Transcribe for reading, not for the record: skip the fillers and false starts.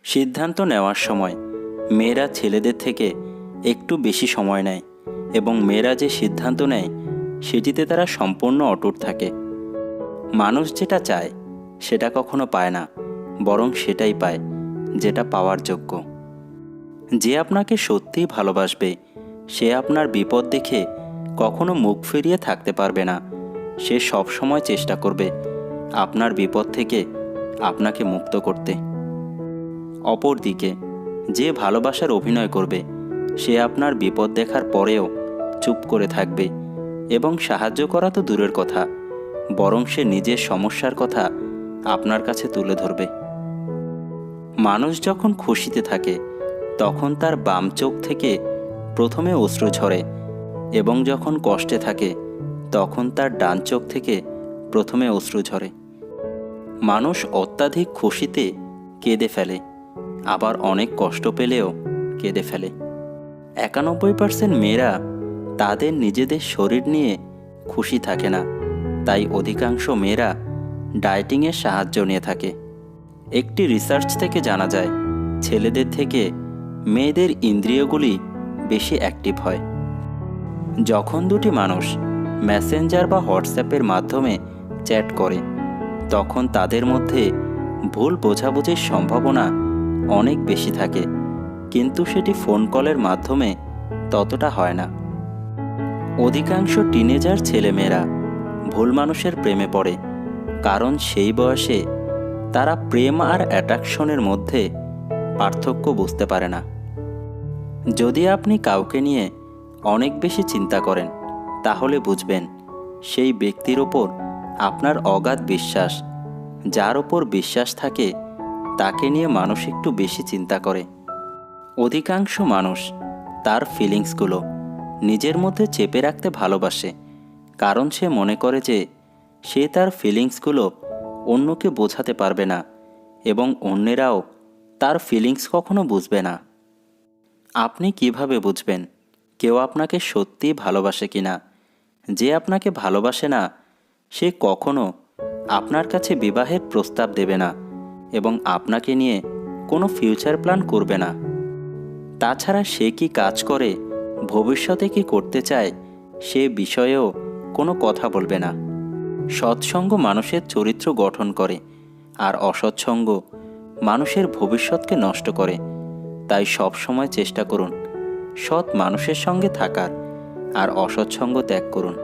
সিদ্ধান্ত নেওয়ার সময় মেয়েরা ছেলেদের থেকে একটু বেশি সময় নেয় এবং মেয়েরা যে সিদ্ধান্ত নেয় সেটিতে তারা সম্পূর্ণ অটুট থাকে। মানুষ যেটা চায় সেটা কখনো পায় না, বরং সেটাই পায় যেটা পাওয়ার যোগ্য। যে আপনাকে সত্যিই ভালোবাসবে সে আপনার বিপদ দেখে কখনো মুখ ফিরিয়ে থাকতে পারবে না। সে সব সময় চেষ্টা করবে আপনার বিপদ থেকে আপনাকে মুক্ত করতে। অপরদিকে যে ভালোবাসার অভিনয় করবে সে আপনার বিপদ দেখার পরেও চুপ করে থাকবে এবং সাহায্য করা তো দূরের কথা, বরং সে নিজের সমস্যার কথা আপনার কাছে তুলে ধরবে। মানুষ যখন খুশিতে থাকে তখন তার বাম চোখ থেকে প্রথমে অশ্রু ঝরে এবং যখন কষ্টে থাকে তখন তার ডান চোখ থেকে প্রথমে অশ্রু ঝরে। মানুষ অত্যাধিক খুশিতে কেঁদে ফেলে, আবার অনেক কষ্ট পেলেও কেঁদে ফেলে। 91% মেয়েরা তাদের নিজেদের শরীর নিয়ে খুশি থাকে না, তাই অধিকাংশ মেয়েরা ডায়েটিংয়ের সাহায্য নিয়ে থাকে। একটি রিসার্চ থেকে জানা যায় ছেলেদের থেকে মেয়েদের ইন্দ্রিয়গুলি বেশি অ্যাক্টিভ হয়। যখন দুটি মানুষ মেসেঞ্জার বা হোয়াটসঅ্যাপের মাধ্যমে চ্যাট করে তখন তাদের মধ্যে ভুল বোঝাবুঝির সম্ভাবনা অনেক বেশি থাকে, কিন্তু সেটি ফোন কলের মাধ্যমে ততটা হয় না। অধিকাংশ টিনেজার ছেলেমেয়েরা ভুল মানুষের প্রেমে পড়ে, কারণ সেই বয়সে তারা প্রেম আর অ্যাট্রাকশনের মধ্যে পার্থক্য বুঝতে পারে না। যদি আপনি কাউকে নিয়ে অনেক বেশি চিন্তা করেন তাহলে বুঝবেন সেই ব্যক্তির ওপর আপনার অগাধ বিশ্বাস। যার ওপর বিশ্বাস থাকে তাকে নিয়ে মানুষ একটু বেশি চিন্তা করে। অধিকাংশ মানুষ তার ফিলিংসগুলো নিজের মধ্যে চেপে রাখতে ভালোবাসে, কারণ সে মনে করে যে সে তার ফিলিংসগুলো অন্যকে বোঝাতে পারবে না এবং অন্যেরাও তার ফিলিংস কখনো বুঝবে না। আপনি কিভাবে বুঝবেন কেউ আপনাকে সত্যিই ভালোবাসে কিনা? যে আপনাকে ভালোবাসে না সে কখনো আপনার কাছে বিবাহের প্রস্তাব দেবে না এবং আপনাকে নিয়ে কোনো ফিউচার প্ল্যান করবে না। তাছাড়া সে কি কাজ করে, ভবিষ্যতে কি করতে চায় সে বিষয়েও কোনো কথা বলবে না। সৎসঙ্গ মানুষের চরিত্র গঠন করে আর অসৎসঙ্গ মানুষের ভবিষ্যৎকে নষ্ট করে। তাই সব সময় চেষ্টা করুন সৎ মানুষের সঙ্গে থাকার আর অসৎসঙ্গ ত্যাগ করুন।